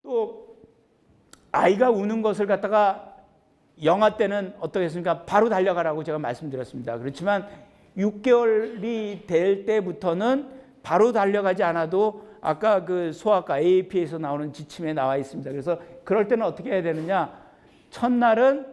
또 아이가 우는 것을 갖다가 영아 때는 어떻게 했습니까? 바로 달려가라고 제가 말씀드렸습니다. 그렇지만 6개월이 될 때부터는 바로 달려가지 않아도 아까 그 소아과 AAP에서 나오는 지침에 나와 있습니다. 그래서 그럴 때는 어떻게 해야 되느냐? 첫날은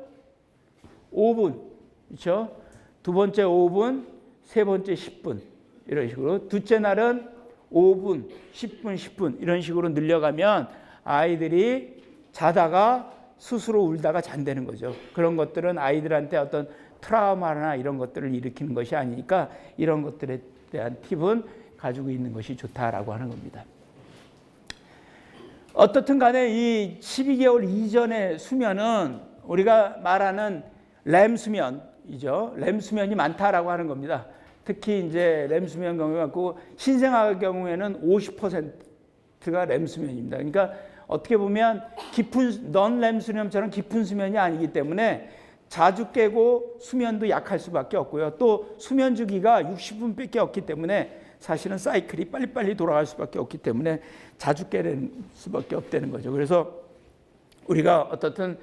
5분, 그렇죠? 두 번째 5분, 세 번째 10분 이런 식으로, 둘째 날은 5분, 10분, 10분 이런 식으로 늘려가면 아이들이 자다가 스스로 울다가 잔다는 거죠. 그런 것들은 아이들한테 어떤 트라우마나 이런 것들을 일으키는 것이 아니니까 이런 것들에 대한 팁은 가지고 있는 것이 좋다라고 하는 겁니다. 어떻든 간에 이 12개월 이전의 수면은 우리가 말하는 렘 수면이죠. 렘 수면이 많다라고 하는 겁니다. 특히 이제 렘 수면 경우가 있고 신생아 경우에는 50%가 렘 수면입니다. 그러니까 어떻게 보면 깊은 넌-렘 수면처럼 깊은 수면이 아니기 때문에 자주 깨고 수면도 약할 수밖에 없고요. 또 수면 주기가 60분밖에 없기 때문에 사실은 사이클이 빨리빨리 돌아갈 수밖에 없기 때문에 자주 깨는 수밖에 없다는 거죠. 그래서 우리가 어떻든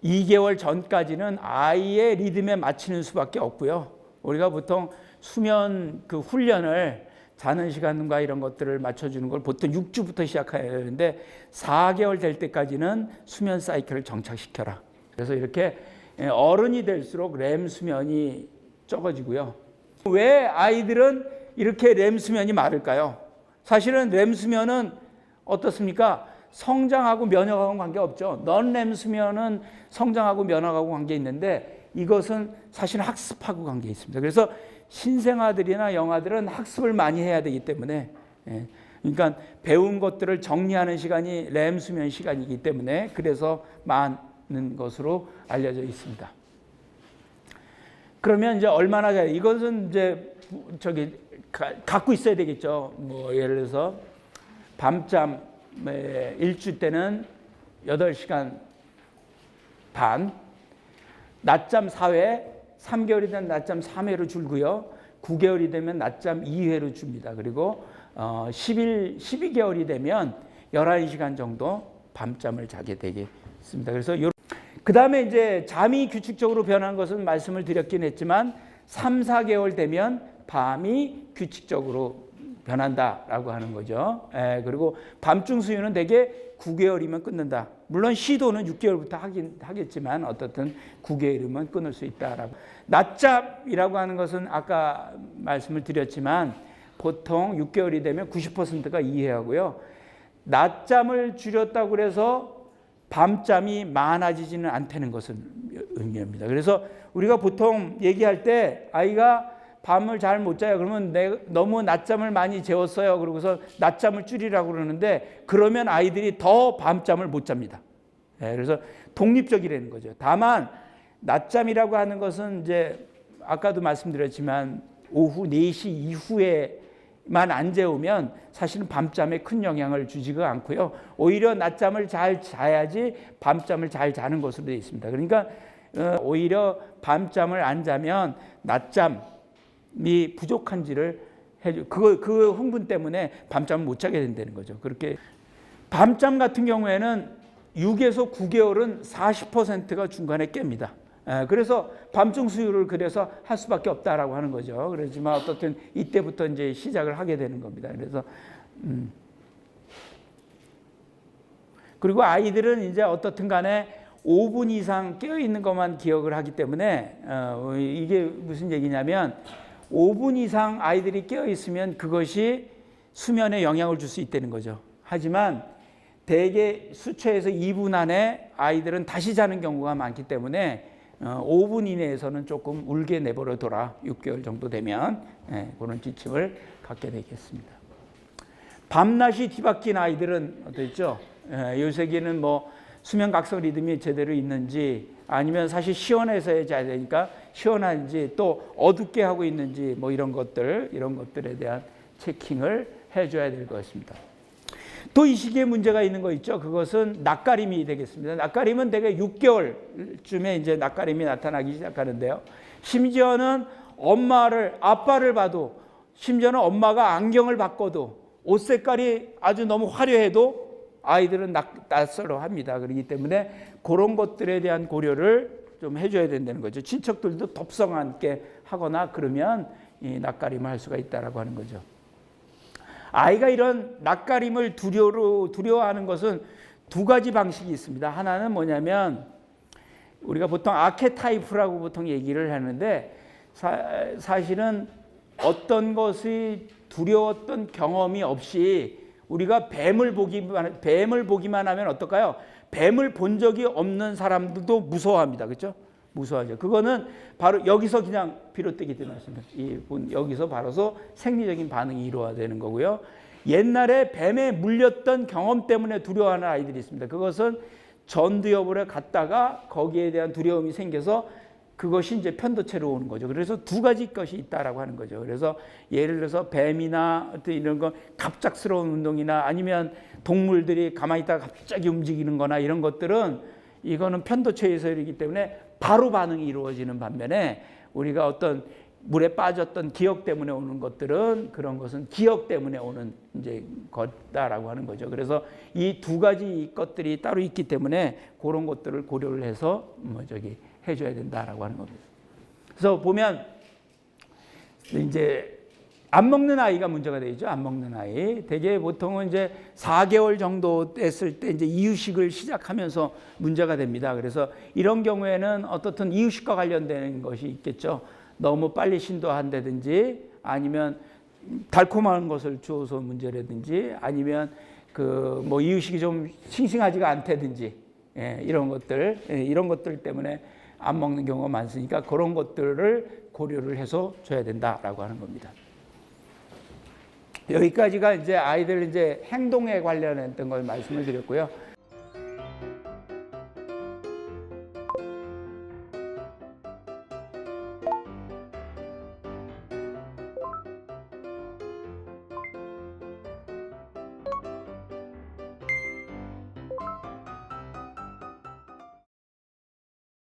2개월 전까지는 아이의 리듬에 맞추는 수밖에 없고요. 우리가 보통 수면 그 훈련을 자는 시간과 이런 것들을 맞춰주는 걸 보통 6주부터 시작해야 되는데 4개월 될 때까지는 수면 사이클을 정착시켜라. 그래서 이렇게 어른이 될수록 렘 수면이 적어지고요. 왜 아이들은 이렇게 렘 수면이 많을까요? 사실은 렘 수면은 어떻습니까? 성장하고 면역하고는 관계없죠. 넌-렘 수면은 성장하고 면역하고 관계 있는데 이것은 사실 학습하고 관계 있습니다. 그래서 신생아들이나 영아들은 학습을 많이 해야 되기 때문에 그러니까 배운 것들을 정리하는 시간이 렘 수면 시간이기 때문에 그래서 많은 것으로 알려져 있습니다. 그러면 이제 얼마나 잘 이것은 이제 갖고 있어야 되겠죠. 뭐 예를 들어서 밤잠 일주 때는 8시간 반, 낮잠 4회, 3개월이 되면 낮잠 3회로 줄고요. 9개월이 되면 낮잠 2회로 줍니다. 그리고 12개월이 되면 11시간 정도 밤잠을 자게 되겠습니다. 그래서 그 다음에 이제 잠이 규칙적으로 변한 것은 말씀을 드렸긴 했지만 3, 4개월 되면 밤이 규칙적으로 변한다라고 하는 거죠. 그리고 밤중 수유는 대개 9개월이면 끊는다. 물론 시도는 6개월부터 하겠지만 어떻든 9개월이면 끊을 수 있다라고. 낮잠이라고 하는 것은 아까 말씀을 드렸지만 보통 6개월이 되면 90%가 이해하고요. 낮잠을 줄였다고 해서 밤잠이 많아지지는 않다는 것을 의미합니다. 그래서 우리가 보통 얘기할 때 아이가 밤을 잘 못 자요. 그러면 너무 낮잠을 많이 재웠어요. 그러고서 낮잠을 줄이라고 그러는데 그러면 아이들이 더 밤잠을 못 잡니다. 그래서 독립적이라는 거죠. 다만 낮잠이라고 하는 것은 이제 아까도 말씀드렸지만 오후 4시 이후에만 안 재우면 사실은 밤잠에 큰 영향을 주지가 않고요. 오히려 낮잠을 잘 자야지 밤잠을 잘 자는 것으로 되어 있습니다. 그러니까 오히려 밤잠을 안 자면 낮잠이 부족한지를 해줘. 그 흥분 때문에 밤잠을 못 자게 된다는 거죠. 그렇게 밤잠 같은 경우에는 6에서 9개월은 40%가 중간에 깹니다. 그래서 밤중 수유를 그래서 할 수밖에 없다라고 하는 거죠. 그렇지만 어떻든 이때부터 이제 시작을 하게 되는 겁니다. 그래서 그리고 아이들은 이제 어떻든 간에 5분 이상 깨어 있는 것만 기억을 하기 때문에 이게 무슨 얘기냐면 5분 이상 아이들이 깨어 있으면 그것이 수면에 영향을 줄 수 있다는 거죠. 하지만 대개 수초에서 2분 안에 아이들은 다시 자는 경우가 많기 때문에 5분 이내에서는 조금 울게 내버려둬라. 6개월 정도 되면 그런 지침을 갖게 되겠습니다. 밤낮이 뒤바뀐 아이들은 어땠죠? 요새기는 뭐 수면 각성 리듬이 제대로 있는지 아니면 사실 시원해서 자야 되니까 시원한지 또 어둡게 하고 있는지 뭐 이런 것들에 대한 체킹을 해줘야 될 것 같습니다. 또 이 시기에 문제가 있는 거 있죠. 그것은 낯가림이 되겠습니다. 낯가림은 대개 6개월쯤에 이제 낯가림이 나타나기 시작하는데요. 심지어는 아빠를 봐도 심지어는 엄마가 안경을 바꿔도 옷 색깔이 아주 너무 화려해도 아이들은 낯설어합니다. 그렇기 때문에 그런 것들에 대한 고려를 좀 해줘야 된다는 거죠. 친척들도 덥성하게 하거나 그러면 이 낯가림을 할 수가 있다라고 하는 거죠. 아이가 이런 낯가림을 두려워하는 것은 두 가지 방식이 있습니다. 하나는 뭐냐면 우리가 보통 아케타이프라고 보통 얘기를 하는데 사실은 어떤 것이 두려웠던 경험이 없이 우리가 뱀을 보기만 하면 어떨까요? 뱀을 본 적이 없는 사람들도 무서워합니다. 그렇죠? 무서워하죠. 그거는 바로 여기서 그냥 비롯되기 때문에 여기서 바로서 생리적인 반응이 이루어지는 거고요. 옛날에 뱀에 물렸던 경험 때문에 두려워하는 아이들이 있습니다. 그것은 전두엽을 갔다가 거기에 대한 두려움이 생겨서 그것이 이제 편도체로 오는 거죠. 그래서 두 가지 것이 있다라고 하는 거죠. 그래서 예를 들어서 뱀이나 어떤 이런 거 갑작스러운 운동이나 아니면 동물들이 가만히 있다가 갑자기 움직이는 거나 이런 것들은 이거는 편도체에서 이기 때문에 바로 반응이 이루어지는 반면에 우리가 어떤 물에 빠졌던 기억 때문에 오는 것들은 그런 것은 기억 때문에 오는 이제 것다라고 하는 거죠. 그래서 이 두 가지 것들이 따로 있기 때문에 그런 것들을 고려를 해서 해줘야 된다라고 하는 겁니다. 그래서 보면 이제 안 먹는 아이가 문제가 되죠. 안 먹는 아이. 대개 보통은 이제 4개월 정도 됐을 때 이제 이유식을 시작하면서 문제가 됩니다. 그래서 이런 경우에는 어떻든 이유식과 관련된 것이 있겠죠. 너무 빨리 신도한다든지 아니면 달콤한 것을 주어서 문제라든지 아니면 뭐 이유식이 좀 싱싱하지가 않다든지 이런 것들 때문에 안 먹는 경우가 많으니까 그런 것들을 고려를 해서 줘야 된다라고 하는 겁니다. 여기까지가 이제 아이들 이제 행동에 관련했던 걸 말씀을 드렸고요.